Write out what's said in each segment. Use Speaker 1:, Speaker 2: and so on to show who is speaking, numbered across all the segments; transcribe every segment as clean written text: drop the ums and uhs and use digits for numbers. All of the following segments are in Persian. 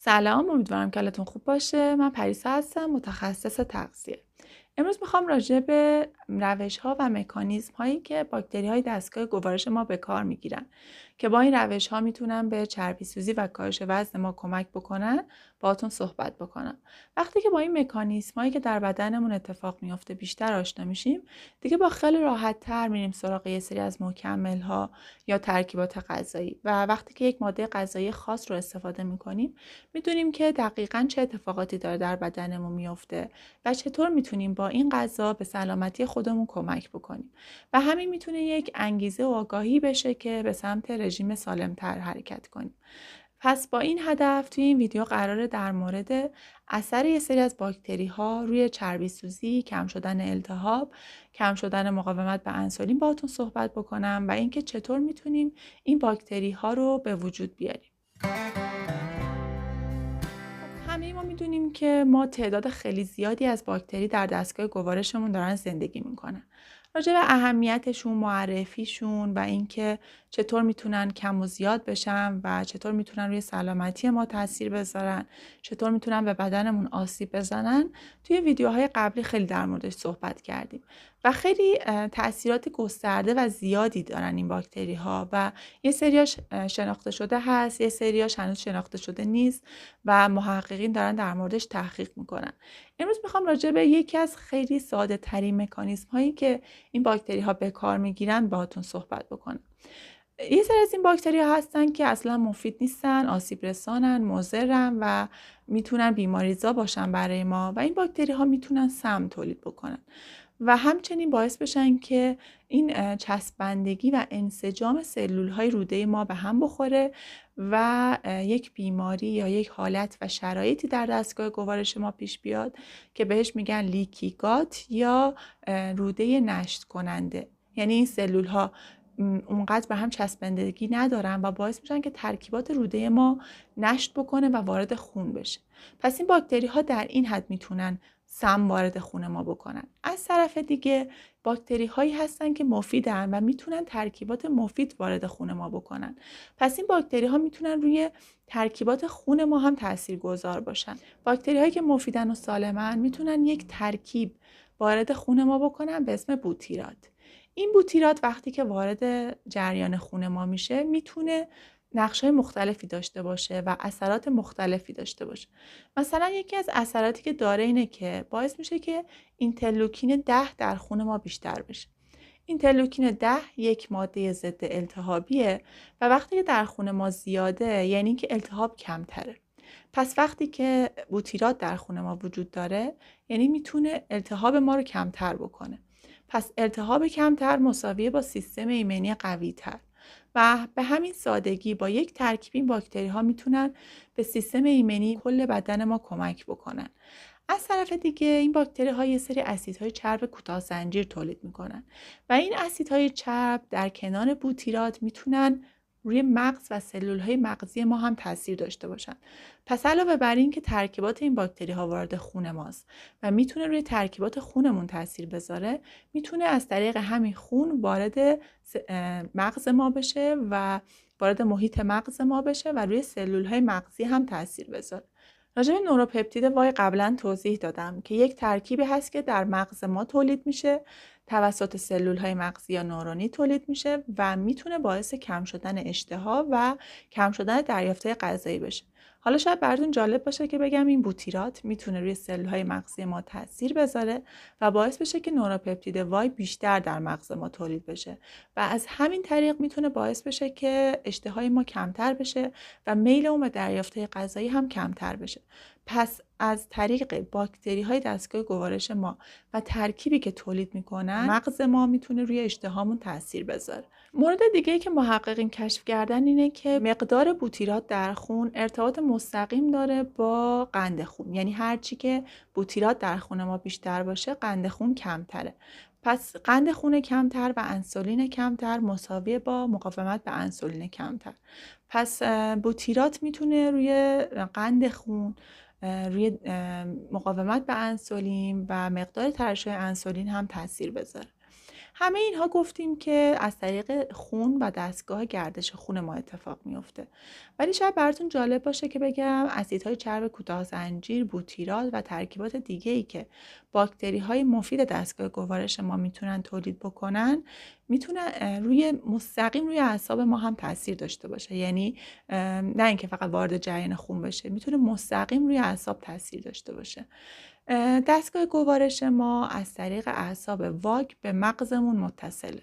Speaker 1: سلام، امیدوارم که حالتون خوب باشه. من پریسا هستم، متخصص تغذیه. امروز میخوام راجع به روش‌ها و مکانیزم‌هایی که باکتری‌های دستگاه گوارش ما به کار میگیرن که با این روش‌ها میتونن به چربی‌سوزی و کاهش وزن ما کمک بکنن، باهاتون صحبت بکنم. وقتی که با این مکانیزم‌هایی که در بدنمون اتفاق میفته بیشتر آشنا میشیم، دیگه با خیلی راحت‌تر میریم سراغ یه سری از مکمل‌ها یا ترکیبات غذایی و وقتی که یک ماده غذایی خاص رو استفاده می‌کنیم، میدونیم که دقیقاً چه اتفاقاتی داره در بدنمون میفته و چطور میتونیم با این غذا به سلامتی خودمون کمک بکنیم و همین میتونه یک انگیزه و آگاهی بشه که به سمت رژیم سالمتر حرکت کنیم. پس با این هدف توی این ویدیو قراره در مورد اثر یه سری از باکتری ها روی چربی سوزی، کم شدن التهاب، کم شدن مقاومت به انسولین باهاتون صحبت بکنم و اینکه چطور میتونیم این باکتری ها رو به وجود بیاریم. همه ما میدونیم که ما تعداد خیلی زیادی از باکتری در دستگاه گوارشمون دارن زندگی میکنن. راجع به اهمیتشون، معرفیشون و اینکه چطور میتونن کم و زیاد بشن و چطور میتونن روی سلامتی ما تاثیر بذارن، چطور میتونن به بدنمون آسیب بزنن، توی ویدیوهای قبلی خیلی در موردش صحبت کردیم و خیلی تاثیرات گسترده و زیادی دارن این باکتری ها و یه سریاش شناخته شده هست، یه سریاش هنوز شناخته شده نیست و محققین دارن در موردش تحقیق میکنن. امروز میخوام راجع به یکی از خیلی ساده ترین مکانیزم هایی که این باکتری ها به کار میگیرن باهاتون صحبت بکنم. یه سری از این باکتری ها هستن که اصلا مفید نیستن، آسیب رسانن، مضرن و میتونن بیماریزا باشن برای ما و این باکتری ها میتونن سم تولید بکنن و همچنین باعث بشن که این چسبندگی و انسجام سلول های روده ما به هم بخوره و یک بیماری یا یک حالت و شرایطی در دستگاه گوارش ما پیش بیاد که بهش میگن لیکی گات یا روده نشت کننده. یعنی این سلول ها اونقدر به هم چسبندگی ندارن و باعث میشن که ترکیبات روده ما نشت بکنه و وارد خون بشه. پس این باکتری ها در این حد میتونن سم وارد خون ما بکنن. از طرف دیگه باکتری هایی هستن که مفیدن و میتونن ترکیبات مفید وارد خون ما بکنن. پس این باکتری ها میتونن روی ترکیبات خون ما هم تاثیرگذار باشن. باکتری هایی که مفیدن و سالمن میتونن یک ترکیب وارد خون ما بکنن به اسم بوتیرات. این بوتیرات وقتی که وارد جریان خون ما میشه میتونه نقش‌های مختلفی داشته باشه و اثرات مختلفی داشته باشه. مثلا یکی از اثراتی که داره اینه که باعث میشه که اینترلوکین 10 در خون ما بیشتر بشه. اینترلوکین 10 یک ماده ضد التهابیه و وقتی که در خون ما زیاده یعنی که التهاب کمتره. پس وقتی که بوتیرات در خون ما وجود داره یعنی میتونه التهاب ما رو کمتر بکنه. پس التهاب کمتر مساویه با سیستم ایمنی قوی تر و به همین سادگی با یک ترکیب این باکتری ها میتونن به سیستم ایمنی کل بدن ما کمک بکنن. از طرف دیگه این باکتری ها یه سری اسیدهای چرب کوتاه زنجیر تولید میکنن و این اسیدهای چرب در کنار بوتیرات میتونن روی مغز و سلول های مغزی ما هم تاثیر داشته باشن. پس علاوه بر این که ترکیبات این باکتری ها وارد خون ماست و میتونه روی ترکیبات خونمون تاثیر بذاره، میتونه از طریق همین خون وارد مغز ما بشه و وارد محیط مغز ما بشه و روی سلول های مغزی هم تاثیر بذاره. راجع به نوروپپتید وای قبلا توضیح دادم که یک ترکیبی هست که در مغز ما تولید میشه، توسط سلول های مغزی یا نورونی تولید میشه و میتونه باعث کم شدن اشتها و کم شدن دریافت غذایی بشه. حالا شاید براتون جالب باشه که بگم این بوتیرات میتونه روی سلول های مغزی ما تاثیر بذاره و باعث بشه که نوروپپتید وای بیشتر در مغز ما تولید بشه و از همین طریق میتونه باعث بشه که اشتهای ما کمتر بشه و میل اون به دریافت غذایی هم کمتر بشه. پس از طریق باکتری های دستگاه گوارش ما و ترکیبی که تولید میکنن مغز ما میتونه روی اشتهامون تاثیر بذاره. مورد دیگه که محققین کشف کردن اینه که مقدار بوتیرات در خون ارتباط مستقیم داره با قند خون. یعنی هرچی که بوتیرات در خون ما بیشتر باشه قند خون کمتره. پس قند خون کمتر و انسولین کمتر مساویه با مقاومت به انسولین کمتر. پس بوتیرات میتونه روی قند خون، روی مقاومت به انسولین و مقدار ترشح انسولین هم تاثیر بذاره. همه اینها گفتیم که از طریق خون و دستگاه گردش خون ما اتفاق میفته. ولی شاید براتون جالب باشه که بگم اسیدهای چرب کوتاه زنجیر، بوتیرات و ترکیبات دیگه‌ای که باکتری‌های مفید دستگاه گوارش ما میتونن تولید بکنن، میتونن مستقیم روی اعصاب ما هم تاثیر داشته باشه. یعنی نه اینکه فقط وارد جریان خون بشه، میتونه مستقیم روی اعصاب تاثیر داشته باشه. دستگاه گوارش ما از طریق اعصاب واگ به مغزمون متصله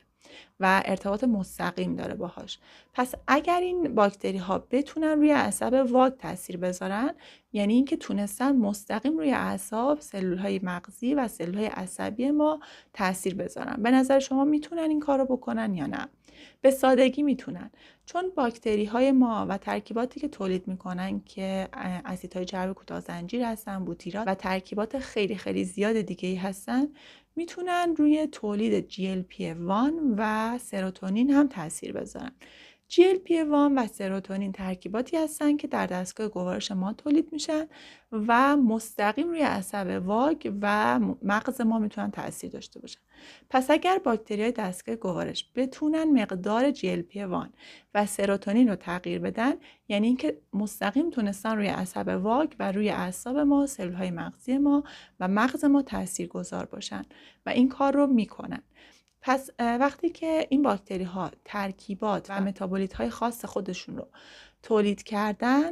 Speaker 1: و ارتباط مستقیم داره باهاش. پس اگر این باکتری ها بتونن روی اعصاب واگ تاثیر بذارن، یعنی اینکه تونستن مستقیم روی اعصاب، سلول های مغزی و سلول های عصبی ما تاثیر بذارن. به نظر شما میتونن این کارو بکنن یا نه؟ به سادگی میتونن، چون باکتری های ما و ترکیباتی که تولید میکنن که اسیدهای چرب کوتاه زنجیر هستن، بوتیرات و ترکیبات خیلی خیلی زیاد دیگه ای هستن، میتونن روی تولید GLP-1 و سروتونین هم تاثیر بذارن. GLP-1 و سروتونین ترکیباتی هستن که در دستگاه گوارش ما تولید میشن و مستقیم روی عصب واگ و مغز ما میتونن تاثیر داشته باشن. پس اگر باکتریای دستگاه گوارش بتونن مقدار GLP-1 و سروتونین رو تغییر بدن، یعنی اینکه مستقیم تونستن روی عصب واگ و روی اعصاب ما، سلول‌های مغزی ما و مغز ما تاثیرگذار باشن و این کار رو میکنن. پس وقتی که این باکتری ها ترکیبات و متابولیت های خاص خودشون رو تولید کردن،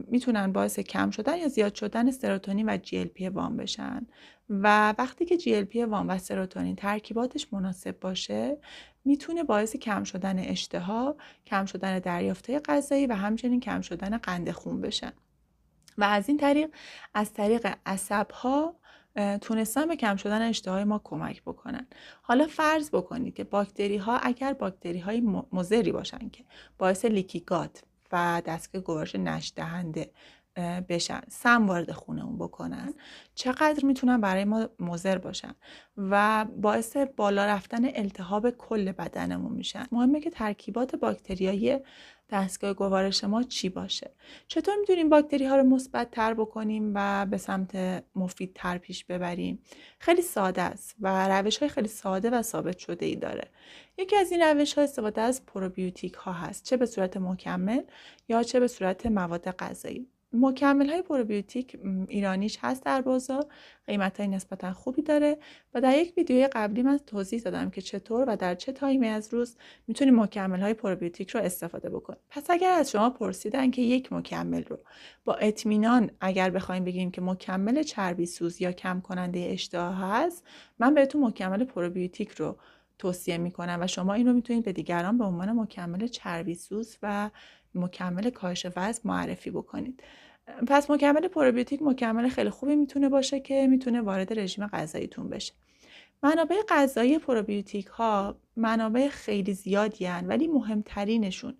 Speaker 1: میتونن باعث کم شدن یا زیاد شدن سروتونین و GLP-1 بشن و وقتی که GLP-1 و سروتونین ترکیباتش مناسب باشه، میتونه باعث کم شدن اشتها، کم شدن دریافت غذایی و همچنین کم شدن قند خون بشن و از این طریق از طریق عصب‌ها تونستن به کم شدن اشتهای ما کمک بکنن. حالا فرض بکنید که باکتری ها اگر باکتری های مضری باشن که باعث لیکی گات و دستگاه گوارش نشت دهنده بشن، سم وارد خونمون بکنن، چقدر میتونن برای ما مضر باشن و باعث بالا رفتن التهاب کل بدنمون میشن. مهمه که ترکیبات باکتریایی دستگاه گوارش ما چی باشه. چطور میتونیم باکتری ها رو مثبت تر بکنیم و به سمت مفید تر پیش ببریم؟ خیلی ساده است و روش های خیلی ساده و ثابت شده ای داره. یکی از این روش ها استفاده از پروبیوتیک ها هست، چه به صورت مکمل یا چه به صورت مواد غذایی. مکمل های پروبیوتیک ایرانیش هست در بازار، قیمت های نسبتا خوبی داره و در یک ویدیوی قبلی من توضیح دادم که چطور و در چه تایمی از روز میتونیم مکمل های پروبیوتیک رو استفاده بکنیم. پس اگر از شما پرسیدن که یک مکمل رو با اطمینان اگر بخوایم بگیم که مکمل چربی سوز یا کم کننده اشتها هست، من بهتون مکمل پروبیوتیک رو توصیه میکنم و شما این رو میتونید به دیگران به عنوان مکمل چربی سوز و مکمل کاهش وزن معرفی بکنید. پس مکمل پروبیوتیک مکمل خیلی خوبی میتونه باشه که میتونه وارد رژیم غذاییتون بشه. منابع غذایی پروبیوتیک ها منابع خیلی زیادی هستند، ولی مهمترینشون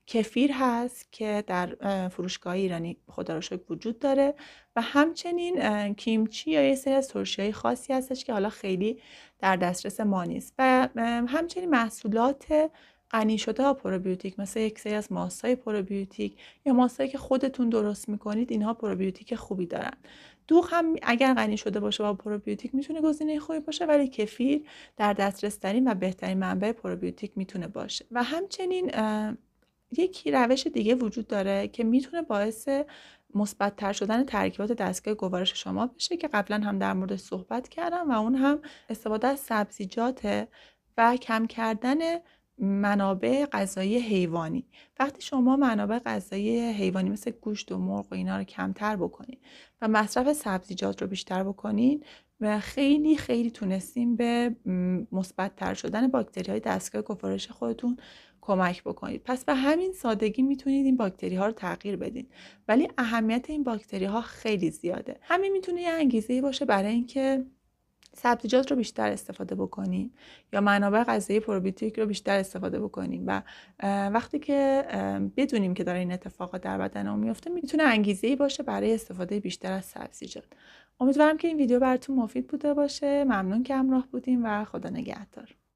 Speaker 1: کفیر هست که در فروشگاه ایرانی خدا رو شکر وجود داره و همچنین کیمچی یا یه سری از ترشی‌های خاصی هستش که حالا خیلی در دسترس ما نیست و همچنین محصولات غنی شده ها پروبیوتیک، مثل یک سری از ماست‌های پروبیوتیک یا ماستایی که خودتون درست میکنید، اینها پروبیوتیک خوبی دارن. دوغ هم اگر غنی شده باشه با پروبیوتیک میتونه گزینه خوبی باشه، ولی کفیر در دسترس ترین و بهترین منبع پروبیوتیک میتونه باشه. و همچنین یک روش دیگه وجود داره که میتونه باعث مثبت تر شدن ترکیبات دستگاه گوارش شما بشه که قبلا هم در موردش صحبت کردم و اون هم استفاده از سبزیجات و کم کردن منابع غذایی حیوانی. وقتی شما منابع غذایی حیوانی مثل گوشت و مرغ و اینا رو کمتر بکنید و مصرف سبزیجات رو بیشتر بکنید، و خیلی خیلی تونستیم به مثبت تر شدن باکتری های دستگاه گوارش خودتون کمک بکنید. پس به همین سادگی میتونید این باکتری ها رو تغییر بدید، ولی اهمیت این باکتری ها خیلی زیاده. همین میتونه یه انگیزه‌ای باشه برای اینکه سبزیجات رو بیشتر استفاده بکنیم یا منابع غذایی پروبیوتیک رو بیشتر استفاده بکنیم و وقتی که بدونیم که داره این اتفاقات در بدنمون میفته، میتونه انگیزه‌ای باشه برای استفاده بیشتر از سبزیجات. امیدوارم که این ویدیو براتون مفید بوده باشه. ممنون که همراه بودیم و خدا نگهدار.